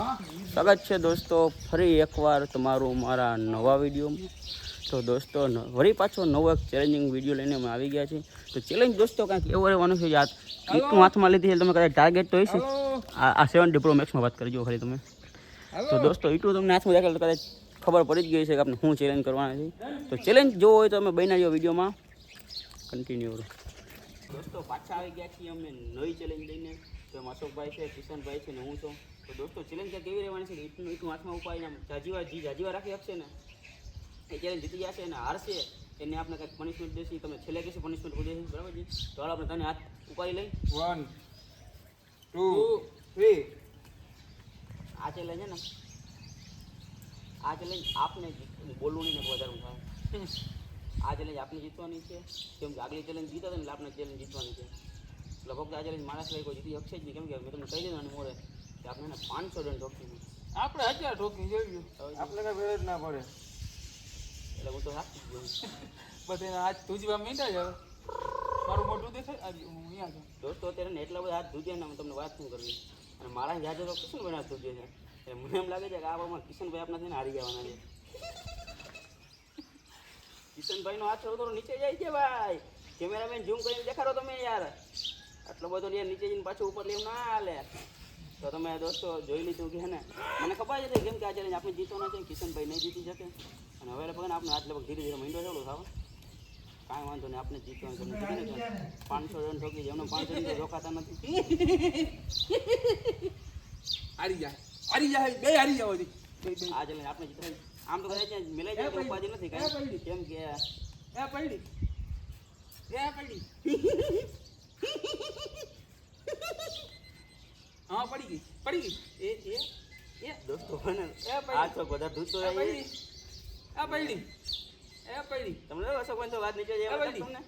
સ્વાગત છે દોસ્તો ફરી એકવાર તમારું મારા નવા વિડીયોમાં. તો દોસ્તો વળી પાછો નવો એક ચેલેન્જિંગ વિડીયો લઈને અમે આવી ગયા છીએ. તો ચેલેન્જ દોસ્તો કાંઈક એવો રહેવાનું છે. ઈટનું હાથમાં લીધી છે તમે કદાચ ટાર્ગેટ તો હશે આ 70 Pro Max માં વાત કરજો ખાલી તમે. તો દોસ્તો ઈટું તમને હાથમાં દેખાડે તો કદાચ ખબર પડી જ ગઈ છે કે આપણે શું ચેલેન્જ કરવાના છે. તો ચેલેન્જ જોવો હોય તો અમે બનાવીએ વિડીયોમાં કન્ટિન્યુ. દોસ્તો પાછા આવી ગયા છીએ અમે નવી ચેલેન્જ લઈને. તો અશોકભાઈ છે, કિશનભાઈ છે ને હું છું. તો દોસ્તો ચેલેન્જ કેવી રહેવાની છે કે ઈટનું હાથમાં ઉપાડીને જાજીવા રાખી શકશે ને એ ચેલેન્જ જીતી જશે અને હારશે એને આપણે કંઈક પનિશમેન્ટ દેશે. તમે છેલ્લે કહેશે પનિશમેન્ટ પૂરી દેશે, બરાબર છે? તો હાલ આપણે તને હાથ ઉપાડી લઈ 1 2 3. આ ચેલેન્જ છે ને આ ચેલેન્જ આપને બોલવું નહીં ને વધારવું થાય. આ ચેલેન્જ આપણે જીતવાની છે કેમ કે આગલી ચેલેન્જ જીતા હતા ને એટલે આપણે ચેલેન્જ જીતવાની છે. એટલે ફક્ત આ ચેલેન્જ માણસ કોઈ જીતી શકશે જ નહીં. કેમ કે મેં તમને કહી દીધું મોડે કે આપણે 500 રન ઠોકી આપણે 1000 ઠોકી જોયું આપણે કઈ વેર જ ના પડે. એટલે હું તો રાખી ગયો બધે આજ તુજવા મીંડા જ મારું મોઢું દેખાય આજ હું અહીંયા છું. દોસ્તો અત્યારે ને એટલા બધા હાથ ધૂજે ને તમને વાત શું કરવી. અને મારા જાજે તો કિશનભાઈ હાથ ધૂજે છે. એટલે મને એમ લાગે છે કે આ બાબમાં કિશનભાઈ આપણા થઈને હારી જવાના છે. કિશનભાઈનો હાથ થોડો નીચે જાય છે ભાઈ. કેમેરામેન ઝૂમ કરીને દેખાડો તમે યાર. આટલો બધો યાર નીચે જઈને પાછું ઉપર લેવું ના હાલે. તો તમે દોસ્તો જોઈ લીધું કે હે ને મને ખબર છે કેમ કે આ ચેલેન્જ આપણે જીતવાના છે. કિશનભાઈ નહીં જીતી શકે અને હવે લગભગ આપણે હાથ લગભગ ધીરે ધીરે મહિનો ચાલુ થાવ કાંઈ વાંધો નહીં. આપણે જીતવાનું છે 500 રન ઠોકી છે. એમને 500 રન રોકાતા નથી. હારી જાય બે હારી જાવ આ ચેલેન્જ આપણે જીતવાનું આમ તો કદાચ મિલાઈ જાય ઉપાધિ નથી કાંઈ. કેમ કે પડી હા પડી ગઈ એ દોસ્તો આ તો બધા ધૂતો પડી તમને અશોકભાઈ તો વાત નીચે જાય તમને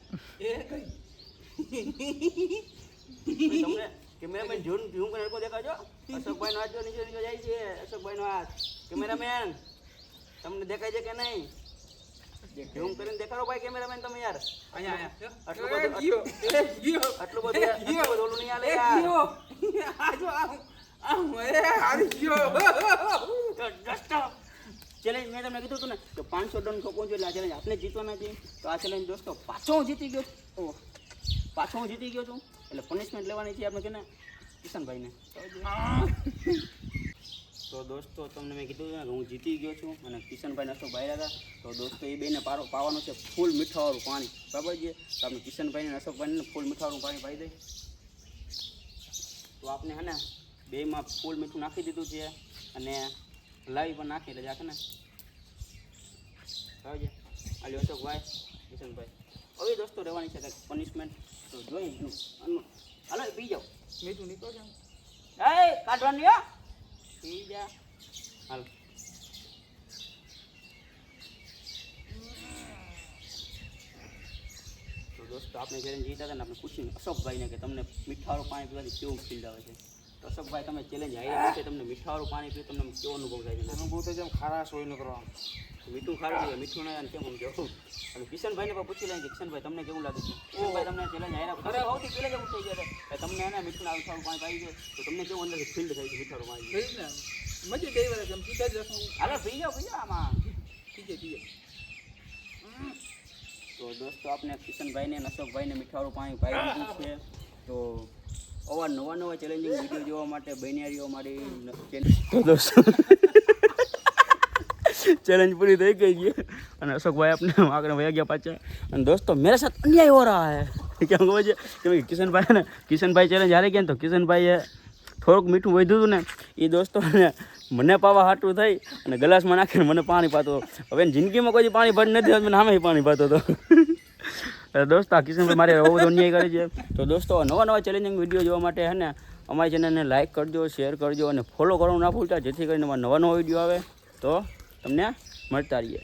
તમને કેમેરામેન ઝૂમ કરીને દેખાજો. અશોકભાઈનો હાથ જો નીચે જાય છે. અશોકભાઈનો હાથ કેમેરામેન તમને દેખાય છે કે નહીં? ઝૂમ કરીને દેખાડો ભાઈ કેમેરામેન તમે યાર. આટલું બધું ઓલું નહીં હાલે યાર. ચેલેન્જ મેં તમને કીધું હતું ને કે 500 રન ઠોકવું જોઈએ એટલે આ ચેલેન્જ આપણે જીતવાના છે. તો આ ચેલેન્જ દોસ્તો પાછો હું જીતી ગયો છું એટલે પનિશમેન્ટ લેવાની છે આપણે કે ને કિશનભાઈને. તો દોસ્તો તમને મેં કીધું ને કે હું જીતી ગયો છું અને કિશનભાઈ અશોકભાઈ હતા. તો દોસ્તો એ બેને પાવાનું છે ફૂલ મીઠાવાળું પાણી, બરાબર છે? તો આપણે કિશનભાઈને અશોકભાઈને ફૂલ મીઠાવાળું પાણી પાઈ દઈએ. તો આપણે હે ને બેમાં ફૂલ મીઠું નાખી દીધું છે અને લાવી પણ નાખી એટલે જાકે ને બરાબર છે. આલી અશોકભાઈ કિશનભાઈ હવે દોસ્તો રહેવાની છે કંઈક પનિશમેન્ટ. તો જોઈ હાલો પી જાઓ. મીઠું નીકળો છે કાઢવાની હો પી જા હાલ. તો દોસ્તો આપણે ચેલેન્જ જીતા હતા ને આપણે પૂછ્યું અશોકભાઈને કે તમને મીઠાવાળું પાણી પીવાથી કેવું ફીલ આવે છે. તો અશોકભાઈ તમે ચેલેન્જ હાર્યા છે તમને મીઠાવાળું પાણી પીવું તમને કેવો અનુભવ થાય છે? અનુભવ તો જેમ ખારાશ હોય ન કરવા મીઠું ખારું છે મીઠું ના કેમ સમજો. અને કિશનભાઈને પણ પૂછી લઈએ કિશનભાઈ તમને કેવું લાગે છે? કિશનભાઈ તમને ચેલેન્જ હાર્યા સૌથી પહેલાં કેવું થઈ ગયા છે તમને એને મીઠું મીઠાવાળું પાણી પાઈ છે તો તમને કેવું અંદરથી ફીલ થાય છે મીઠાવાળું પાણી? મજા ગઈ વાર એમ સીધા જ હાલો પી જાઓ આમાં. ઠીક છે. તો દોસ્તો આપણે કિશનભાઈને અને અશોકભાઈને મીઠાવાળું પાણી પાઈ દીધું છે. તો આવા નવા ચેલેન્જિંગ વિડીયો જોવા માટે બન્યા મારી ચેનલ. તો દોસ્તો ચેલેન્જ પૂરી થઈ ગઈ છે અને અશોકભાઈ આપણે આગળ વયા ગયા પાછા. અને દોસ્તો મેરે સાથ અન્યાય હો રહા હૈ. કેમ ખબર છે કે કિશનભાઈ ચેલેન્જ હારી ગયા ને તો કિશનભાઈએ થોડુંક મીઠું વધ્યું હતું ને એ દોસ્તો મને પાવા હાટું થઈ અને ગ્લાસમાં નાખીને મને પાણી પાતો. હવે જિંદગીમાં કોઈ પાણી ભરી નથી મને સામે પાણી પાતો હતો. દોસ્તો આ કિશનભાઈ મારે બહુ બધો અન્યાય કરે છે. તો દોસ્તો નવા ચેલેન્જિંગ વિડીયો જોવા માટે હે ને અમારી ચેનલને લાઇક કરજો, શેર કરજો અને ફોલો કરવાનું ના ભૂલતા જેથી કરીને નવા વિડીયો આવે તો તમને મળતા રહીએ.